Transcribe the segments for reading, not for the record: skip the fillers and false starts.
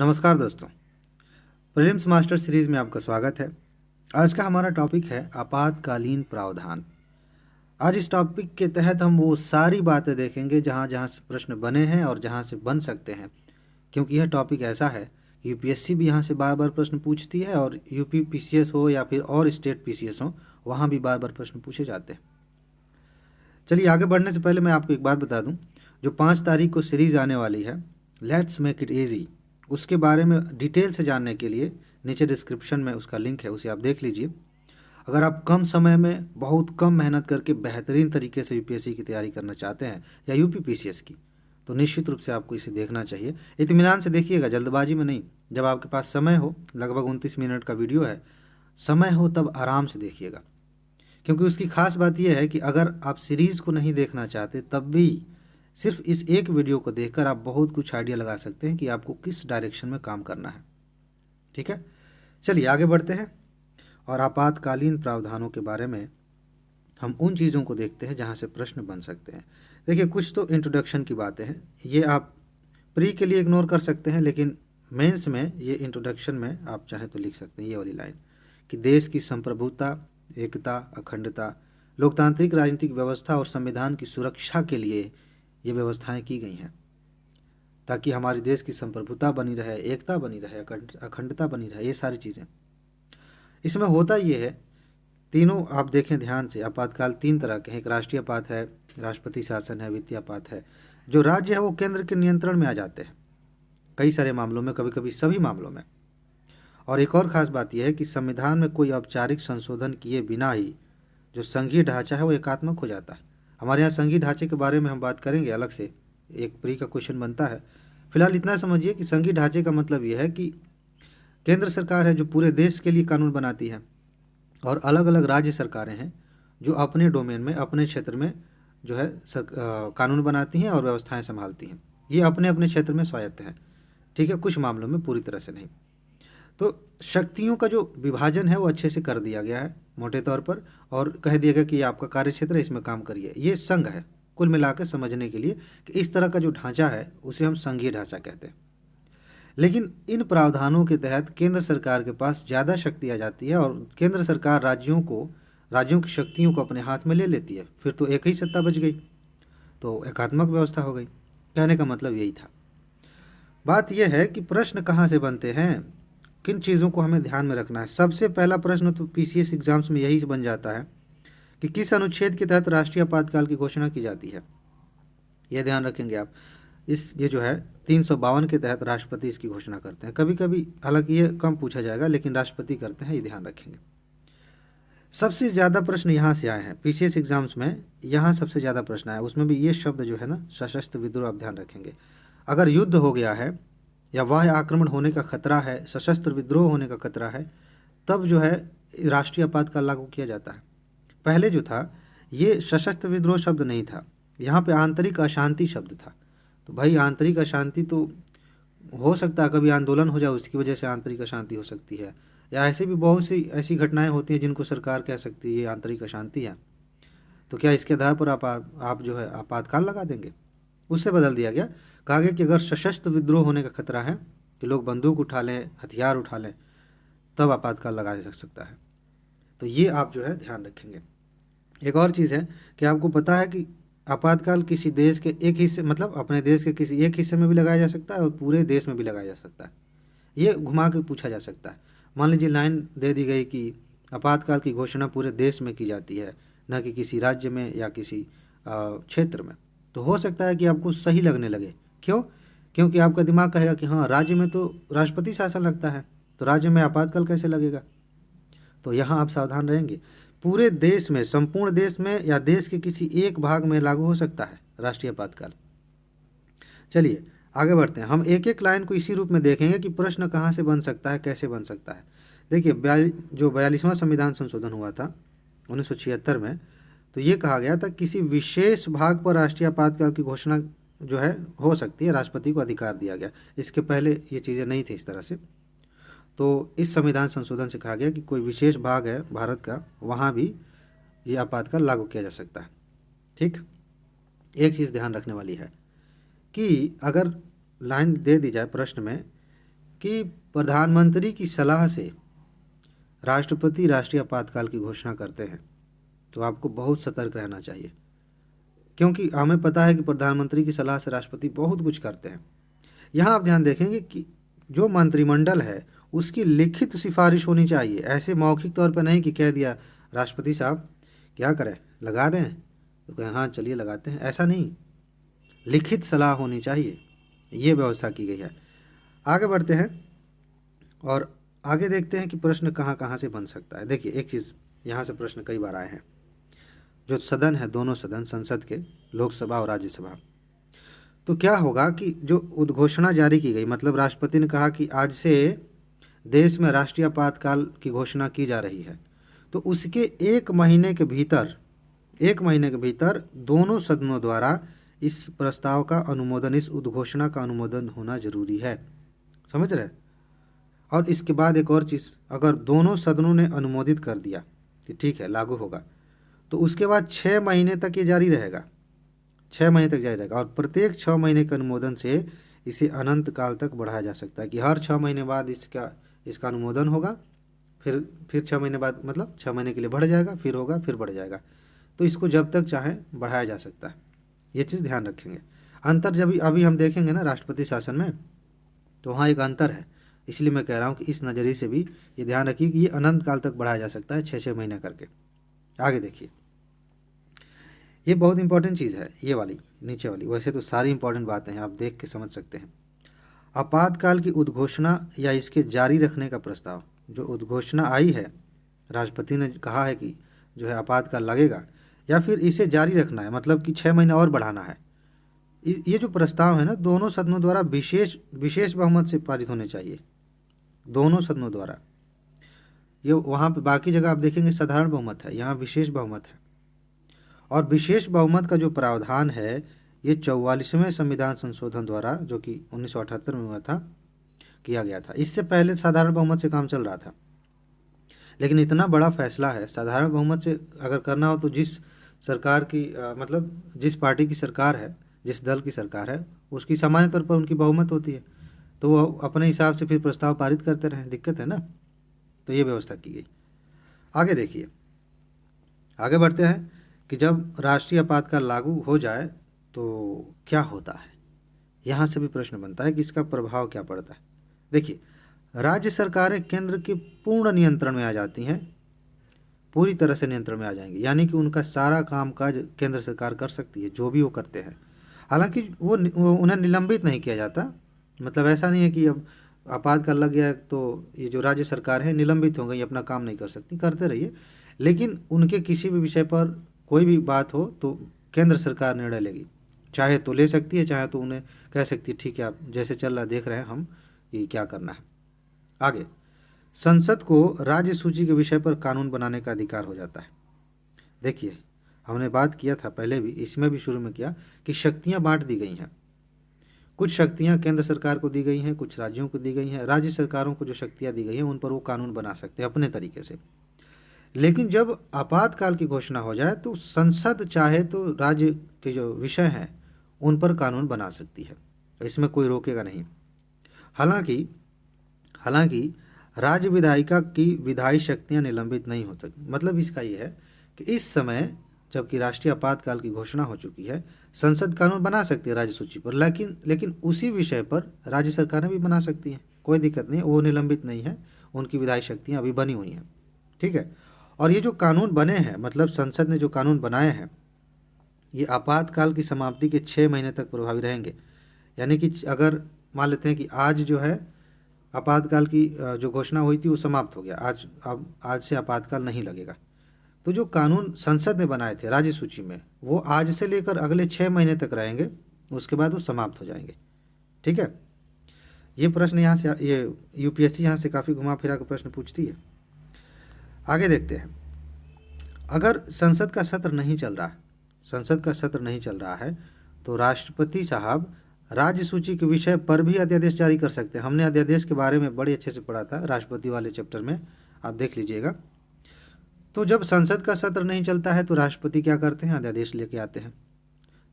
नमस्कार दोस्तों, prelims master series में आपका स्वागत है। आज का हमारा टॉपिक है आपातकालीन प्रावधान। आज इस टॉपिक के तहत हम वो सारी बातें देखेंगे जहाँ जहाँ से प्रश्न बने हैं और जहाँ से बन सकते हैं, क्योंकि यह टॉपिक ऐसा है कि यूपीएससी भी यहाँ से बार बार प्रश्न पूछती है और यूपी पीसीएस हो या फिर और स्टेट पीसीएस हो, वहाँ भी बार बार प्रश्न पूछे जाते हैं। चलिए आगे बढ़ने से पहले मैं आपको एक बात बता दूँ। जो 5 तारीख को सीरीज़ आने वाली है लेट्स मेक इट ईजी, उसके बारे में डिटेल से जानने के लिए नीचे डिस्क्रिप्शन में उसका लिंक है, उसे आप देख लीजिए। अगर आप कम समय में बहुत कम मेहनत करके बेहतरीन तरीके से यूपीएससी की तैयारी करना चाहते हैं या यूपी पीसीएस की, तो निश्चित रूप से आपको इसे देखना चाहिए। इत्मीनान से देखिएगा, जल्दबाजी में नहीं। जब आपके पास समय हो, लगभग 29 मिनट का वीडियो है, समय हो तब आराम से देखिएगा, क्योंकि उसकी खास बात यह है कि अगर आप सीरीज़ को नहीं देखना चाहते तब भी सिर्फ इस एक वीडियो को देखकर आप बहुत कुछ आइडिया लगा सकते हैं कि आपको किस डायरेक्शन में काम करना है। ठीक है, चलिए आगे बढ़ते हैं और आपातकालीन प्रावधानों के बारे में हम उन चीज़ों को देखते हैं जहां से प्रश्न बन सकते हैं। देखिए, कुछ तो इंट्रोडक्शन की बातें हैं, ये आप प्री के लिए इग्नोर कर सकते हैं, लेकिन मेंस में ये इंट्रोडक्शन में आप चाहें तो लिख सकते हैं ये वाली लाइन कि देश की संप्रभुता, एकता, अखंडता, लोकतांत्रिक राजनीतिक व्यवस्था और संविधान की सुरक्षा के लिए ये व्यवस्थाएं की गई हैं, ताकि हमारे देश की संप्रभुता बनी रहे, एकता बनी रहे, अखंडता बनी रहे, ये सारी चीज़ें। इसमें होता ये है, तीनों आप देखें ध्यान से, आपातकाल 3 तरह के हैं। एक राष्ट्रीय आपात है, राष्ट्रपति शासन है, वित्तीय आपात है। जो राज्य है वो केंद्र के नियंत्रण में आ जाते हैं कई सारे मामलों में, कभी कभी सभी मामलों में। और एक और ख़ास बात यह है कि संविधान में कोई औपचारिक संशोधन किए बिना ही जो संघीय ढांचा है वो एकात्मक हो जाता है। हमारे यहाँ संघीय ढांचे के बारे में हम बात करेंगे अलग से, एक प्री का क्वेश्चन बनता है। फिलहाल इतना समझिए कि संघीय ढांचे का मतलब यह है कि केंद्र सरकार है जो पूरे देश के लिए कानून बनाती है, और अलग अलग राज्य सरकारें हैं जो अपने डोमेन में, अपने क्षेत्र में जो है कानून बनाती हैं और व्यवस्थाएं संभालती हैं। ये अपने अपने क्षेत्र में स्वायत्त हैं, ठीक है, कुछ मामलों में पूरी तरह से नहीं। तो शक्तियों का जो विभाजन है वो अच्छे से कर दिया गया है मोटे तौर पर, और कह दिया गया कि ये आपका कार्य क्षेत्र है, इसमें काम करिए। ये संघ है कुल मिलाकर समझने के लिए कि इस तरह का जो ढांचा है उसे हम संघीय ढांचा कहते हैं। लेकिन इन प्रावधानों के तहत केंद्र सरकार के पास ज़्यादा शक्ति आ जाती है और केंद्र सरकार राज्यों की शक्तियों को अपने हाथ में ले लेती है। फिर तो एक ही सत्ता बच गई, तो एकात्मक व्यवस्था हो गई। कहने का मतलब यही था। बात यह है कि प्रश्न कहाँ से बनते हैं, किन चीज़ों को हमें ध्यान में रखना है। सबसे पहला प्रश्न तो पीसीएस एग्जाम्स में यही बन जाता है कि किस अनुच्छेद के तहत राष्ट्रीय आपातकाल की घोषणा की जाती है। यह ध्यान रखेंगे आप। ये जो है 352 के तहत राष्ट्रपति इसकी घोषणा करते हैं। कभी कभी हालांकि ये कम पूछा जाएगा, लेकिन राष्ट्रपति करते हैं, ये ध्यान रखेंगे। सबसे ज़्यादा प्रश्न यहाँ से आए हैं पीसीएस एग्जाम्स में, यहाँ सबसे ज़्यादा प्रश्न आया, उसमें भी ये शब्द जो है ना, सशस्त्र विद्रोह, आप ध्यान रखेंगे। अगर युद्ध हो गया है या बाह्य आक्रमण होने का खतरा है, सशस्त्र विद्रोह होने का खतरा है, तब जो है राष्ट्रीय आपातकाल लागू किया जाता है। पहले जो था ये सशस्त्र विद्रोह शब्द नहीं था, यहाँ पे आंतरिक अशांति शब्द था। तो भाई आंतरिक अशांति तो हो सकता है कभी आंदोलन हो जाए, उसकी वजह से आंतरिक अशांति हो सकती है, या ऐसे भी बहुत सी ऐसी घटनाएं होती हैं जिनको सरकार कह सकती है ये आंतरिक अशांति है। तो क्या इसके आधार पर आप जो है आपातकाल लगा देंगे? उससे बदल दिया गया, कहा गया कि अगर सशस्त्र विद्रोह होने का खतरा है कि लोग बंदूक उठा लें, हथियार उठा लें, तब आपातकाल लगाया जा सकता है। तो ये आप जो है ध्यान रखेंगे। एक और चीज़ है कि आपको पता है कि आपातकाल किसी देश के एक हिस्से, मतलब अपने देश के किसी एक हिस्से में भी लगाया जा सकता है और पूरे देश में भी लगाया जा सकता है। ये घुमा के पूछा जा सकता है। मान लीजिए लाइन दे दी गई कि आपातकाल की घोषणा पूरे देश में की जाती है, न कि किसी राज्य में या किसी क्षेत्र में। तो हो सकता है कि आपको सही लगने लगे। क्यों? क्योंकि आपका दिमाग कहेगा कि हाँ, राज्य में तो राष्ट्रपति शासन लगता है, तो राज्य में आपातकाल कैसे लगेगा? तो यहाँ आप सावधान रहेंगे। पूरे देश में, संपूर्ण देश में या देश के किसी एक भाग में लागू हो सकता है राष्ट्रीय आपातकाल। चलिए आगे बढ़ते हैं। हम एक एक लाइन को इसी रूप में देखेंगे कि प्रश्न कहाँ से बन सकता है, कैसे बन सकता है। देखिए, जो 42वां संविधान संशोधन हुआ था 1976 में, तो ये कहा गया था किसी विशेष भाग पर राष्ट्रीय आपातकाल की घोषणा जो है हो सकती है, राष्ट्रपति को अधिकार दिया गया। इसके पहले ये चीज़ें नहीं थी इस तरह से। तो इस संविधान संशोधन से कहा गया कि कोई विशेष भाग है भारत का, वहाँ भी ये आपातकाल लागू किया जा सकता है। ठीक, एक चीज़ ध्यान रखने वाली है कि अगर लाइन दे दी जाए प्रश्न में कि प्रधानमंत्री की सलाह से राष्ट्रपति राष्ट्रीय आपातकाल की घोषणा करते हैं तो आपको बहुत सतर्क रहना चाहिए, क्योंकि हमें पता है कि प्रधानमंत्री की सलाह से राष्ट्रपति बहुत कुछ करते हैं। यहाँ आप ध्यान देखेंगे कि जो मंत्रिमंडल है उसकी लिखित सिफारिश होनी चाहिए, ऐसे मौखिक तौर पर नहीं कि कह दिया राष्ट्रपति साहब क्या करें, लगा दें, तो कहें हाँ चलिए लगाते हैं, ऐसा नहीं, लिखित सलाह होनी चाहिए, ये व्यवस्था की गई है। आगे बढ़ते हैं और आगे देखते हैं कि प्रश्न कहाँ कहाँ से बन सकता है। देखिए एक चीज़, यहाँ से प्रश्न कई बार आए हैं। जो सदन है, दोनों सदन संसद के, लोकसभा और राज्यसभा, तो क्या होगा कि जो उद्घोषणा जारी की गई, मतलब राष्ट्रपति ने कहा कि आज से देश में राष्ट्रीय आपातकाल की घोषणा की जा रही है, तो उसके एक महीने के भीतर दोनों सदनों द्वारा इस प्रस्ताव का अनुमोदन, इस उद्घोषणा का अनुमोदन होना जरूरी है। समझ रहे? और इसके बाद एक और चीज़, अगर दोनों सदनों ने अनुमोदित कर दिया कि ठीक है लागू होगा, तो उसके बाद 6 महीने तक ये जारी रहेगा, 6 महीने तक जारी रहेगा। और प्रत्येक 6 महीने के अनुमोदन से इसे अनंत काल तक बढ़ाया जा सकता है कि हर 6 महीने बाद इसका अनुमोदन होगा, फिर 6 महीने बाद, मतलब 6 महीने के लिए बढ़ जाएगा, फिर होगा, फिर बढ़ जाएगा। तो इसको जब तक चाहे बढ़ाया जा सकता है, ये चीज़ ध्यान रखेंगे। अंतर जब अभी हम देखेंगे ना राष्ट्रपति शासन में, तो वहाँ एक अंतर है, इसलिए मैं कह रहा हूँ कि इस नज़रिए से भी ये ध्यान रखिए कि ये अनंत काल तक बढ़ाया जा सकता है, 6-6 महीने करके। आगे देखिए, ये बहुत इंपॉर्टेंट चीज़ है, ये वाली नीचे वाली। वैसे तो सारी इंपॉर्टेंट बातें हैं, आप देख के समझ सकते हैं। आपातकाल की उद्घोषणा या इसके जारी रखने का प्रस्ताव, जो उद्घोषणा आई है, राष्ट्रपति ने कहा है कि जो है आपातकाल लगेगा, या फिर इसे जारी रखना है, मतलब कि 6 महीने और बढ़ाना है, ये जो प्रस्ताव है ना, दोनों सदनों द्वारा विशेष बहुमत से पारित होने चाहिए, दोनों सदनों द्वारा। ये वहाँ पे बाकी जगह आप देखेंगे साधारण बहुमत है, यहाँ विशेष बहुमत है। और विशेष बहुमत का जो प्रावधान है ये 44वें संविधान संशोधन द्वारा, जो कि 1978 में हुआ था, किया गया था। इससे पहले साधारण बहुमत से काम चल रहा था, लेकिन इतना बड़ा फैसला है, साधारण बहुमत से अगर करना हो तो जिस सरकार की मतलब जिस पार्टी की सरकार है, जिस दल की सरकार है, उसकी सामान्य तौर पर उनकी बहुमत होती है, तो वो अपने हिसाब से फिर प्रस्ताव पारित करते रहे, दिक्कत है ना। तो ये व्यवस्था की गई। आगे देखिए, आगे बढ़ते हैं कि जब राष्ट्रीय आपातकाल लागू हो जाए तो क्या होता है। यहाँ से भी प्रश्न बनता है कि इसका प्रभाव क्या पड़ता है। देखिए, राज्य सरकारें केंद्र के पूर्ण नियंत्रण में आ जाती हैं, पूरी तरह से नियंत्रण में आ जाएंगी, यानी कि उनका सारा कामकाज केंद्र सरकार कर सकती है, जो भी वो करते हैं। हालांकि वो उन्हें निलंबित नहीं किया जाता, मतलब ऐसा नहीं है कि अब आपातकाल लग गया तो ये जो राज्य सरकार है निलंबित हो गई, अपना काम नहीं कर सकती, करते रहिए, लेकिन उनके किसी भी विषय पर कोई भी बात हो तो केंद्र सरकार निर्णय लेगी, चाहे तो ले सकती है, चाहे तो उन्हें कह सकती है ठीक है आप जैसे चल रहा देख रहे हैं हम, ये क्या करना है। आगे, संसद को राज्य सूची के विषय पर कानून बनाने का अधिकार हो जाता है। देखिए, हमने बात किया था पहले भी, इसमें भी शुरू में किया कि शक्तियां बांट दी गई हैं, कुछ शक्तियां केंद्र सरकार को दी गई हैं, कुछ राज्यों को दी गई हैं। राज्य सरकारों को जो शक्तियां दी गई हैं उन पर वो कानून बना सकते हैं अपने तरीके से। लेकिन जब आपातकाल की घोषणा हो जाए तो संसद चाहे तो राज्य के जो विषय हैं उन पर कानून बना सकती है, तो इसमें कोई रोकेगा नहीं। हालांकि हालांकि राज्य विधायिका की विधायी शक्तियां निलंबित नहीं हो सकती। मतलब इसका ये है कि इस समय जबकि राष्ट्रीय आपातकाल की घोषणा हो चुकी है, संसद कानून बना सकती है राज्य सूची पर, लेकिन उसी विषय पर राज्य सरकारें भी बना सकती हैं, कोई दिक्कत नहीं, वो निलंबित नहीं है, उनकी विधायी शक्तियाँ अभी बनी हुई हैं, ठीक है। और ये जो कानून बने हैं, मतलब संसद ने जो कानून बनाए हैं, ये आपातकाल की समाप्ति के 6 महीने तक प्रभावी रहेंगे। यानी कि अगर मान लेते हैं कि आज जो है आपातकाल की जो घोषणा हुई थी वो समाप्त हो गया, आज से आपातकाल नहीं लगेगा, तो जो कानून संसद ने बनाए थे राज्य सूची में वो आज से लेकर अगले 6 महीने तक रहेंगे, उसके बाद वो समाप्त हो जाएंगे, ठीक है। ये प्रश्न यहाँ से, ये यूपीएससी यहाँ से काफ़ी घुमा फिरा कर प्रश्न पूछती है। आगे देखते हैं, अगर संसद का सत्र नहीं चल रहा है तो राष्ट्रपति साहब राज्य सूची के विषय पर भी अध्यादेश जारी कर सकते हैं। हमने अध्यादेश के बारे में बड़े अच्छे से पढ़ा था राष्ट्रपति वाले चैप्टर में, आप देख लीजिएगा। तो जब संसद का सत्र नहीं चलता है तो राष्ट्रपति क्या करते हैं, अध्यादेश लेके आते हैं।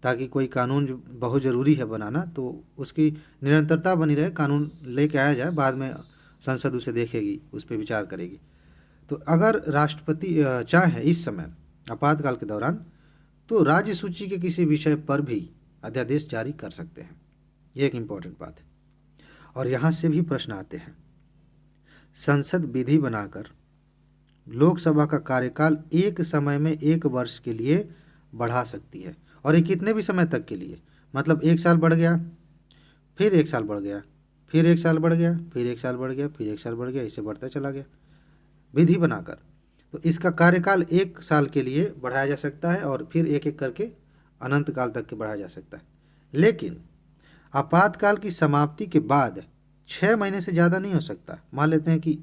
ताकि कोई कानून जो बहुत ज़रूरी है बनाना तो उसकी निरंतरता बनी रहे, कानून लेके आया जाए, बाद में संसद उसे देखेगी, उस पर विचार करेगी। तो अगर राष्ट्रपति चाहे इस समय आपातकाल के दौरान तो राज्य सूची के किसी विषय पर भी अध्यादेश जारी कर सकते हैं। ये एक इम्पॉर्टेंट बात है। और यहाँ से भी प्रश्न आते हैं, संसद विधि बनाकर लोकसभा का कार्यकाल एक समय में 1 वर्ष के लिए बढ़ा सकती है, और ये कितने भी समय तक के लिए, मतलब 1 साल बढ़ गया, फिर 1 साल बढ़ गया, फिर 1 साल बढ़ गया, फिर 1 साल बढ़ गया, फिर 1 साल बढ़ गया, इसे बढ़ता चला गया विधि बनाकर। तो इसका कार्यकाल 1 साल के लिए बढ़ाया जा सकता है और फिर एक एक करके अनंत काल तक के बढ़ाया जा सकता है। लेकिन आपातकाल की समाप्ति के बाद 6 महीने से ज़्यादा नहीं हो सकता। मान लेते हैं कि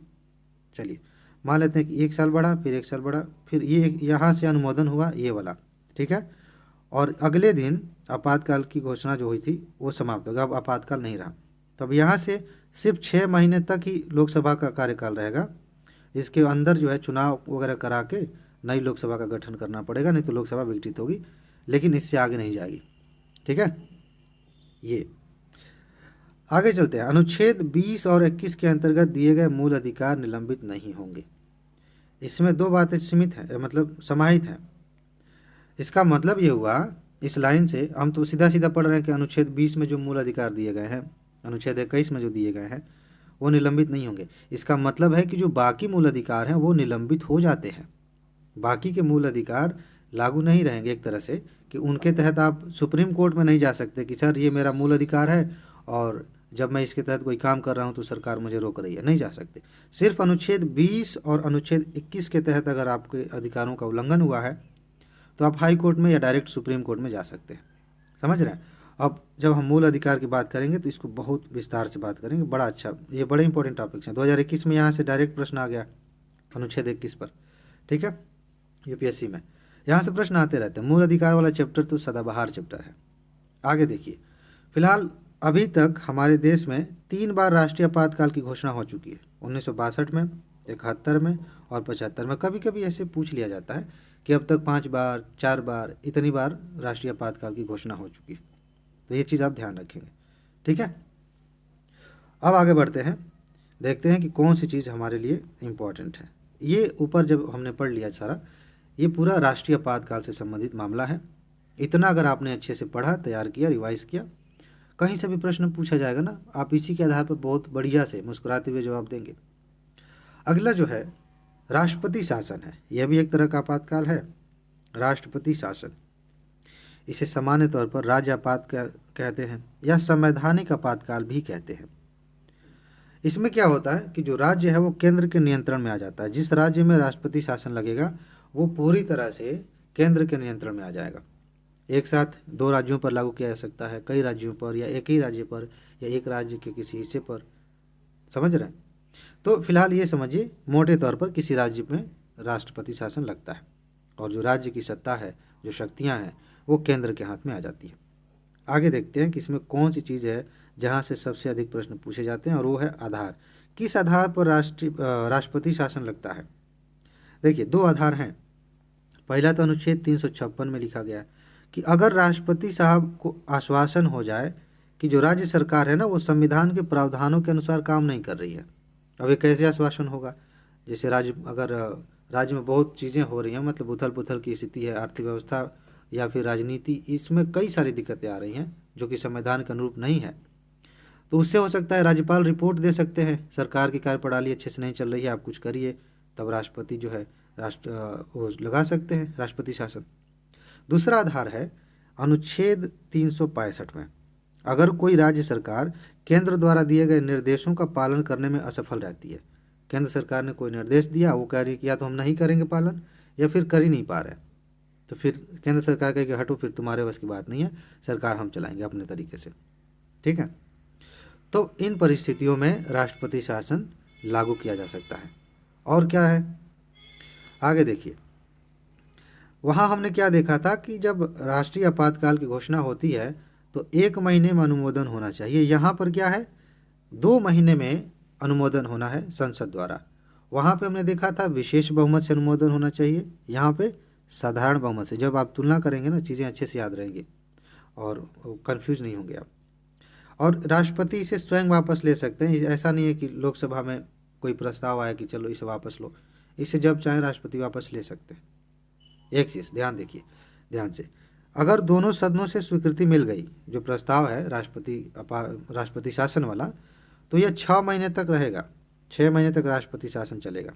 1 साल बढ़ा, फिर 1 साल बढ़ा, फिर ये यहाँ से अनुमोदन हुआ ये वाला, ठीक है, और अगले दिन आपातकाल की घोषणा जो हुई थी वो समाप्त होगा, अब आपातकाल नहीं रहा। तब यहाँ से सिर्फ 6 महीने तक ही लोकसभा का कार्यकाल रहेगा। इसके अंदर जो है चुनाव वगैरह करा के नई लोकसभा का गठन करना पड़ेगा, नहीं तो लोकसभा विघटित होगी, लेकिन इससे आगे नहीं जाएगी, ठीक है। ये आगे चलते हैं। अनुच्छेद 20 और 21 के अंतर्गत दिए गए मूल अधिकार निलंबित नहीं होंगे। इसमें 2 बातें सीमित हैं, मतलब समाहित हैं। इसका मतलब ये हुआ, इस लाइन से हम तो सीधा सीधा पढ़ रहे हैं कि अनुच्छेद 20 में जो मूल अधिकार दिए गए हैं, अनुच्छेद 21 में जो दिए गए हैं वो निलंबित नहीं होंगे। इसका मतलब है कि जो बाकी मूल अधिकार हैं वो निलंबित हो जाते हैं। बाकी के मूल अधिकार लागू नहीं रहेंगे एक तरह से, कि उनके तहत आप सुप्रीम कोर्ट में नहीं जा सकते कि सर ये मेरा मूल अधिकार है और जब मैं इसके तहत कोई काम कर रहा हूँ तो सरकार मुझे रोक रही है, नहीं जा सकते। सिर्फ अनुच्छेद 20 और अनुच्छेद 21 के तहत अगर आपके अधिकारों का उल्लंघन हुआ है तो आप हाई कोर्ट में या डायरेक्ट सुप्रीम कोर्ट में जा सकते हैं। समझ रहे हैं। अब जब हम मूल अधिकार की बात करेंगे तो इसको बहुत विस्तार से बात करेंगे, बड़ा अच्छा, ये बड़े इंपॉर्टेंट टॉपिक्स हैं। 2021 में यहाँ से डायरेक्ट प्रश्न आ गया अनुच्छेद 21 पर, ठीक है, यूपीएससी में यहाँ से प्रश्न आते रहते हैं। मूल अधिकार वाला चैप्टर तो सदाबहार चैप्टर है। आगे देखिए, फिलहाल अभी तक हमारे देश में 3 बार राष्ट्रीय आपातकाल की घोषणा हो चुकी है, 1962 में, 71 में और 75 में। कभी कभी ऐसे पूछ लिया जाता है कि अब तक 5 बार 4 बार इतनी बार राष्ट्रीय आपातकाल की घोषणा हो चुकी है, तो ये चीज़ आप ध्यान रखेंगे, ठीक है। अब आगे बढ़ते हैं, देखते हैं कि कौन सी चीज़ हमारे लिए इम्पोर्टेंट है। ये ऊपर जब हमने पढ़ लिया सारा, ये पूरा राष्ट्रीय आपातकाल से संबंधित मामला है। इतना अगर आपने अच्छे से पढ़ा, तैयार किया, रिवाइज किया, कहीं से भी प्रश्न पूछा जाएगा ना, आप इसी के आधार पर बहुत बढ़िया से मुस्कुराते हुए जवाब देंगे। अगला जो है राष्ट्रपति शासन है, यह भी एक तरह का आपातकाल है। राष्ट्रपति शासन, इसे सामान्य तौर पर राज्य आपात कहते हैं या संवैधानिक आपातकाल भी कहते हैं। इसमें क्या होता है कि जो राज्य है वो केंद्र के नियंत्रण में आ जाता है। जिस राज्य में राष्ट्रपति शासन लगेगा वो पूरी तरह से केंद्र के नियंत्रण में आ जाएगा। एक साथ 2 राज्यों पर लागू किया जा सकता है, कई राज्यों पर, या एक ही राज्य पर, या एक राज्य के किसी हिस्से पर। समझ रहे हैं। तो फिलहाल ये समझिए, मोटे तौर पर किसी राज्य में राष्ट्रपति शासन लगता है और जो राज्य की सत्ता है, जो शक्तियाँ हैं, वो केंद्र के हाथ में आ जाती है। आगे देखते हैं कि इसमें कौन सी चीज़ है जहाँ से सबसे अधिक प्रश्न पूछे जाते हैं, और वो है आधार। किस आधार पर राष्ट्रपति शासन लगता है? देखिए, 2 आधार हैं। पहला तो अनुच्छेद 356 में लिखा गया है कि अगर राष्ट्रपति साहब को आश्वासन हो जाए कि जो राज्य सरकार है ना वो संविधान के प्रावधानों के अनुसार काम नहीं कर रही है। अब ये कैसे आश्वासन होगा? जैसे अगर राज्य में बहुत चीज़ें हो रही हैं, मतलब उथल पुथल की स्थिति है, आर्थिक व्यवस्था या फिर राजनीति, इसमें कई सारी दिक्कतें आ रही हैं जो कि संविधान के अनुरूप नहीं है, तो उससे हो सकता है राज्यपाल रिपोर्ट दे सकते हैं, सरकार की कार्यप्रणाली अच्छे से नहीं चल रही है, आप कुछ करिए। तब राष्ट्रपति जो है वो लगा सकते हैं राष्ट्रपति शासन। दूसरा आधार है अनुच्छेद 365 में। अगर कोई राज्य सरकार केंद्र द्वारा दिए गए निर्देशों का पालन करने में असफल रहती है, केंद्र सरकार ने कोई निर्देश दिया, वो कह रही कि या तो हम नहीं करेंगे पालन या फिर कर ही नहीं पा रहे, तो फिर केंद्र सरकार कहे कि हटो, फिर तुम्हारे बस की बात नहीं है, सरकार हम चलाएंगे अपने तरीके से, ठीक है। तो इन परिस्थितियों में राष्ट्रपति शासन लागू किया जा सकता है। और क्या है, आगे देखिए। वहाँ हमने क्या देखा था कि जब राष्ट्रीय आपातकाल की घोषणा होती है तो 1 महीने में अनुमोदन होना चाहिए। यहाँ पर क्या है, 2 महीने में अनुमोदन होना है संसद द्वारा। वहाँ पे हमने देखा था विशेष बहुमत से अनुमोदन होना चाहिए, यहाँ पे साधारण बहुमत से। जब आप तुलना करेंगे ना, चीज़ें अच्छे से याद रहेंगी। और कंफ्यूज नहीं होंगे आप। और राष्ट्रपति इसे स्वयं वापस ले सकते हैं, ऐसा नहीं है कि लोकसभा में कोई प्रस्ताव आया कि चलो इसे वापस लो, इसे जब चाहे राष्ट्रपति वापस ले सकते हैं। एक चीज़ ध्यान देखिए ध्यान से, अगर दोनों सदनों से स्वीकृति मिल गई, जो प्रस्ताव है राष्ट्रपति शासन वाला, तो यह 6 महीने तक रहेगा, 6 महीने तक राष्ट्रपति शासन चलेगा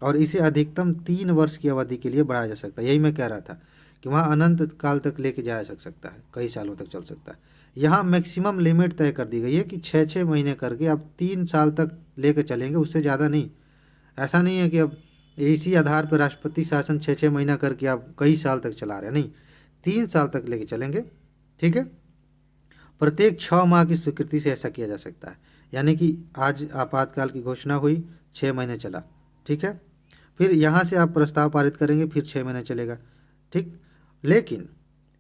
और इसे अधिकतम 3 वर्ष की अवधि के लिए बढ़ाया जा सकता है। यही मैं कह रहा था कि वहाँ अनंत काल तक लेके जाया सकता है, कई सालों तक चल सकता है। यहाँ मैक्सिमम लिमिट तय कर दी गई है कि 6 महीने करके आप 3 साल तक लेकर चलेंगे, उससे ज़्यादा नहीं। ऐसा नहीं है कि अब इसी आधार पर राष्ट्रपति शासन 6 महीना करके आप कई साल तक चला रहे हैं, नहीं, 3 साल तक लेके चलेंगे। ठीक है, प्रत्येक 6 माह की स्वीकृति से ऐसा किया जा सकता है। यानी कि आज आपातकाल की घोषणा हुई, 6 महीने चला, ठीक है, फिर यहाँ से आप प्रस्ताव पारित करेंगे, फिर 6 महीने चलेगा, ठीक। लेकिन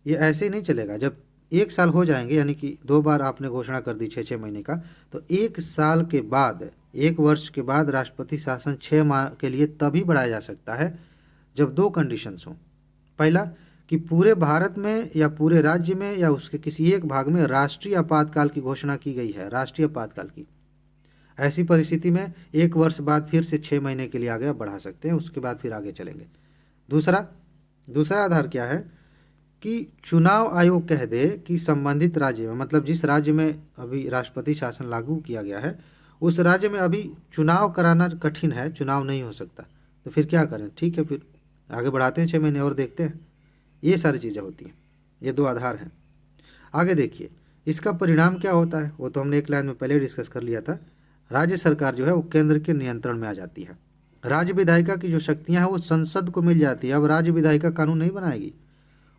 ये ऐसे ही नहीं चलेगा, जब 1 साल हो जाएंगे, यानी कि 2 बार आपने घोषणा कर दी 6 महीने का, तो 1 साल के बाद, 1 वर्ष के बाद राष्ट्रपति शासन 6 माह के लिए तभी बढ़ाया जा सकता है जब 2 कंडीशंस हों। पहला, कि पूरे भारत में या पूरे राज्य में या उसके किसी एक भाग में राष्ट्रीय आपातकाल की घोषणा की गई है, राष्ट्रीय आपातकाल की। ऐसी परिस्थिति में 1 वर्ष बाद फिर से 6 महीने के लिए आगे बढ़ा सकते हैं, उसके बाद फिर आगे चलेंगे। दूसरा आधार क्या है कि चुनाव आयोग कह दे कि संबंधित राज्य में, मतलब जिस राज्य में अभी राष्ट्रपति शासन लागू किया गया है, उस राज्य में अभी चुनाव कराना कठिन है, चुनाव नहीं हो सकता, तो फिर क्या करें? ठीक है, फिर आगे बढ़ाते हैं, 6 महीने और देखते हैं। ये सारी चीज़ें होती हैं, ये 2 आधार हैं। आगे देखिए इसका परिणाम क्या होता है, वो तो हमने एक लाइन में पहले डिस्कस कर लिया था। राज्य सरकार जो है वो केंद्र के नियंत्रण में आ जाती है। राज्य विधायिका की जो शक्तियां हैं वो संसद को मिल जाती है। अब राज्य विधायिका कानून नहीं बनाएगी,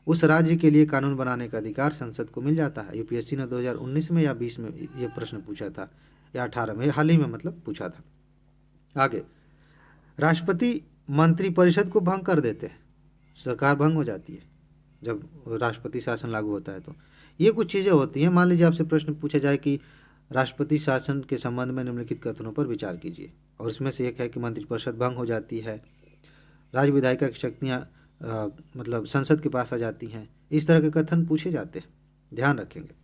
उस राज्य के लिए कानून बनाने का अधिकार संसद को मिल जाता है। यूपीएससी ने 2019 में या 20 में ये प्रश्न पूछा था, या 18 में, हाल ही में मतलब पूछा था। आगे, राष्ट्रपति मंत्रिपरिषद को भंग कर देते हैं, सरकार भंग हो जाती है जब राष्ट्रपति शासन लागू होता है। तो ये कुछ चीज़ें होती हैं। मान लीजिए आपसे प्रश्न पूछा जाए कि राष्ट्रपति शासन के संबंध में निम्नलिखित कथनों पर विचार कीजिए, और इसमें से एक है कि मंत्रिपरिषद भंग हो जाती है, राज्य विधायिका की शक्तियाँ मतलब संसद के पास आ जाती हैं। इस तरह के कथन पूछे जाते हैं, ध्यान रखेंगे।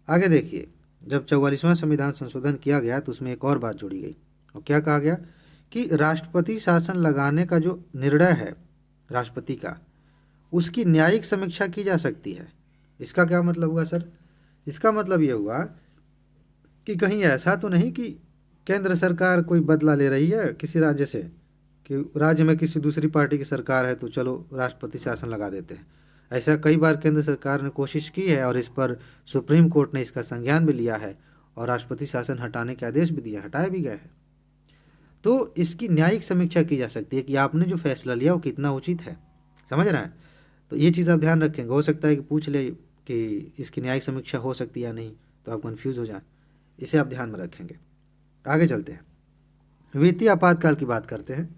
आगे देखिए, जब 44वां संविधान संशोधन किया गया तो उसमें एक और बात जोड़ी गई, और क्या कहा गया कि राष्ट्रपति शासन लगाने का जो निर्णय है राष्ट्रपति का, उसकी न्यायिक समीक्षा की जा सकती है। इसका क्या मतलब हुआ सर? इसका मतलब ये हुआ कि कहीं ऐसा तो नहीं कि केंद्र सरकार कोई बदला ले रही है किसी राज्य से, कि राज्य में किसी दूसरी पार्टी की सरकार है तो चलो राष्ट्रपति शासन लगा देते हैं। ऐसा कई बार केंद्र सरकार ने कोशिश की है और इस पर सुप्रीम कोर्ट ने इसका संज्ञान भी लिया है और राष्ट्रपति शासन हटाने के आदेश भी दिया, हटाए भी गए हैं। तो इसकी न्यायिक समीक्षा की जा सकती है कि आपने जो फैसला लिया वो कितना उचित है, समझ रहे हैं? तो ये चीज़ आप ध्यान रखेंगे। हो सकता है कि पूछ ले कि इसकी न्यायिक समीक्षा हो सकती है या नहीं, तो आप कंफ्यूज हो जाएं, इसे आप ध्यान में रखेंगे। आगे चलते हैं, वित्तीय आपातकाल की बात करते हैं।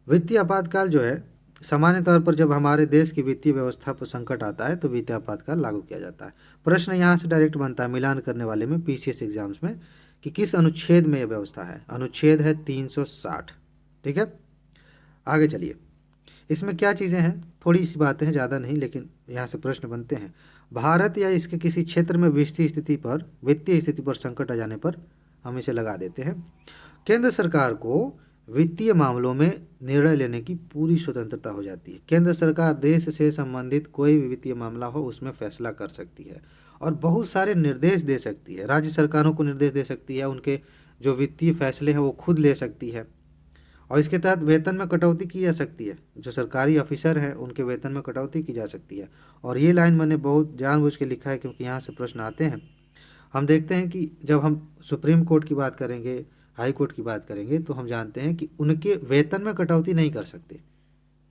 वित्तीय आपातकाल जो है, सामान्य तौर पर जब हमारे देश की वित्तीय व्यवस्था पर संकट आता है तो वित्तीय आपातकाल लागू किया जाता है। प्रश्न यहाँ से डायरेक्ट बनता है मिलान करने वाले में, पीसीएस एग्जाम्स में, कि किस अनुच्छेद में यह व्यवस्था है। अनुच्छेद है 360, ठीक है। आगे चलिए, इसमें क्या चीज़ें हैं, थोड़ी सी बातें हैं, ज़्यादा नहीं, लेकिन यहाँ से प्रश्न बनते हैं। भारत या इसके किसी क्षेत्र में वित्तीय स्थिति पर संकट आ जाने पर हम इसे लगा देते हैं। केंद्र सरकार को वित्तीय मामलों में निर्णय लेने की पूरी स्वतंत्रता हो जाती है। केंद्र सरकार देश से संबंधित कोई भी वित्तीय मामला हो उसमें फैसला कर सकती है और बहुत सारे निर्देश दे सकती है। राज्य सरकारों को निर्देश दे सकती है, उनके जो वित्तीय फैसले हैं वो खुद ले सकती है, और इसके तहत वेतन में कटौती की जा सकती है। जो सरकारी ऑफिसर हैं उनके वेतन में कटौती की जा सकती है। और ये लाइन मैंने बहुत जानबूझ के लिखा है क्योंकि यहाँ से प्रश्न आते हैं। हम देखते हैं कि जब हम सुप्रीम कोर्ट की बात करेंगे, हाई कोर्ट की बात करेंगे, तो हम जानते हैं कि उनके वेतन में कटौती नहीं कर सकते,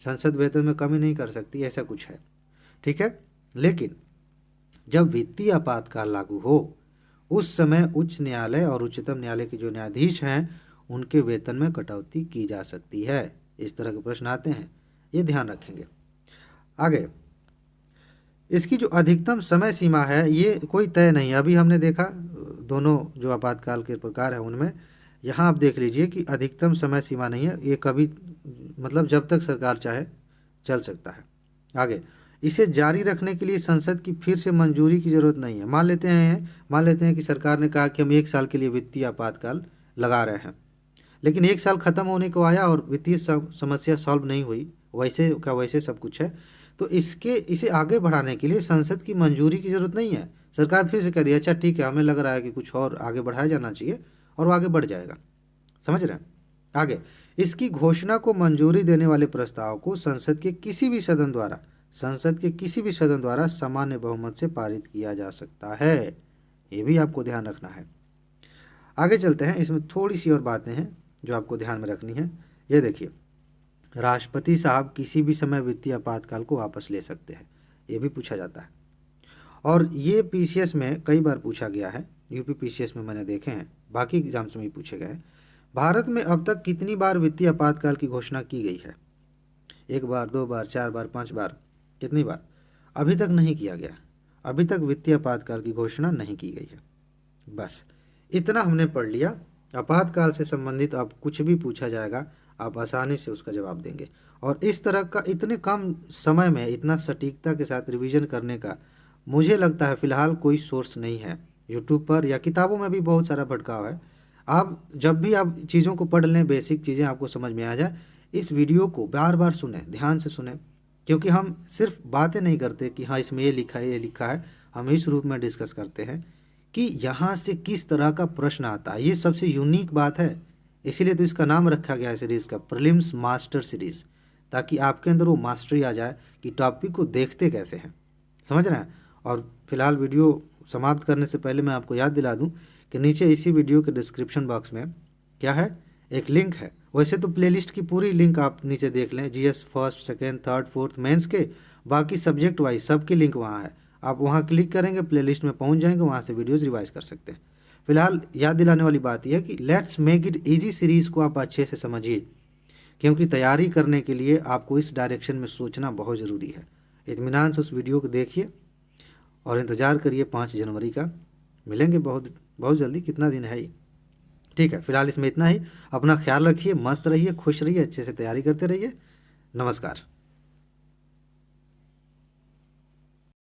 संसद वेतन में कमी नहीं कर सकती, ऐसा कुछ है, ठीक है। लेकिन जब वित्तीय आपातकाल लागू हो उस समय उच्च न्यायालय और उच्चतम न्यायालय के जो न्यायाधीश हैं उनके वेतन में कटौती की जा सकती है। इस तरह के प्रश्न आते हैं, ये ध्यान रखेंगे। आगे, इसकी जो अधिकतम समय सीमा है ये कोई तय नहीं है। अभी हमने देखा दोनों जो आपातकाल के प्रकार हैं उनमें, यहाँ आप देख लीजिए कि अधिकतम समय सीमा नहीं है, ये कभी मतलब जब तक सरकार चाहे चल सकता है। आगे, इसे जारी रखने के लिए संसद की फिर से मंजूरी की जरूरत नहीं है। मान लेते हैं कि सरकार ने कहा कि हम 1 साल के लिए वित्तीय आपातकाल लगा रहे हैं, लेकिन 1 साल खत्म होने को आया और वित्तीय समस्या सॉल्व नहीं हुई, वैसे का वैसे सब कुछ है। तो इसे आगे बढ़ाने के लिए संसद की मंजूरी की जरूरत नहीं है। सरकार फिर से कह दी, अच्छा ठीक है, हमें लग रहा है कि कुछ और आगे बढ़ाया जाना चाहिए, और वो आगे बढ़ जाएगा। समझ रहे हैं? आगे, इसकी घोषणा को मंजूरी देने वाले प्रस्ताव को संसद के किसी भी सदन द्वारा सामान्य बहुमत से पारित किया जा सकता है। ये भी आपको ध्यान रखना है। आगे चलते हैं, इसमें थोड़ी सी और बातें हैं जो आपको ध्यान में रखनी है। ये देखिए, राष्ट्रपति साहब किसी भी समय वित्तीय आपातकाल को वापस ले सकते हैं, ये भी पूछा जाता है। और ये पीसीएस में कई बार पूछा गया है, यूपी पीसीएस में मैंने देखे हैं, बाकी एग्जाम्स में भी पूछे गए हैं। भारत में अब तक कितनी बार वित्तीय आपातकाल की घोषणा की गई है? 1 बार, 2 बार, 4 बार, 5 बार, कितनी बार? अभी तक नहीं किया गया। अभी तक वित्तीय आपातकाल की घोषणा नहीं की गई है। बस इतना हमने पढ़ लिया। आपातकाल से संबंधित अब कुछ भी पूछा जाएगा, आप आसानी से उसका जवाब देंगे। और इस तरह का इतने कम समय में इतना सटीकता के साथ रिवीजन करने का मुझे लगता है फ़िलहाल कोई सोर्स नहीं है। यूट्यूब पर या किताबों में भी बहुत सारा भटकाव है। आप जब भी आप चीज़ों को पढ़ लें, बेसिक चीज़ें आपको समझ में आ जाए, इस वीडियो को बार बार सुने, ध्यान से सुने, क्योंकि हम सिर्फ बातें नहीं करते कि हाँ इसमें ये लिखा है, ये लिखा है। हम इस रूप में डिस्कस करते हैं कि यहाँ से किस तरह का प्रश्न आता है। ये सबसे यूनिक बात है, इसीलिए तो इसका नाम रखा गया है सीरीज़ का, प्रीलिम्स मास्टर सीरीज़, ताकि आपके अंदर वो मास्टरी आ जाए कि टॉपिक को देखते कैसे हैं। समझ रहे हैं? और फिलहाल वीडियो समाप्त करने से पहले मैं आपको याद दिला दूं कि नीचे इसी वीडियो के डिस्क्रिप्शन बॉक्स में क्या है, एक लिंक है। वैसे तो प्लेलिस्ट की पूरी लिंक आप नीचे देख लें, GS first, second, third, fourth, mains के, बाकी सब्जेक्ट वाइज सबकी लिंक वहाँ है। आप वहाँ क्लिक करेंगे, प्लेलिस्ट में पहुँच जाएंगे, वहाँ से वीडियोज़ रिवाइज कर सकते हैं। फिलहाल याद दिलाने वाली बात यह है कि let's make it easy series को आप अच्छे से समझिए, क्योंकि तैयारी करने के लिए आपको इस डायरेक्शन में सोचना बहुत ज़रूरी है। इत्मीनान से उस वीडियो को देखिए और इंतज़ार करिए 5 जनवरी का। मिलेंगे बहुत बहुत जल्दी, कितना दिन है ये। ठीक है, फिलहाल इसमें इतना ही। अपना ख्याल रखिए, मस्त रहिए, खुश रहिए, अच्छे से तैयारी करते रहिए। नमस्कार।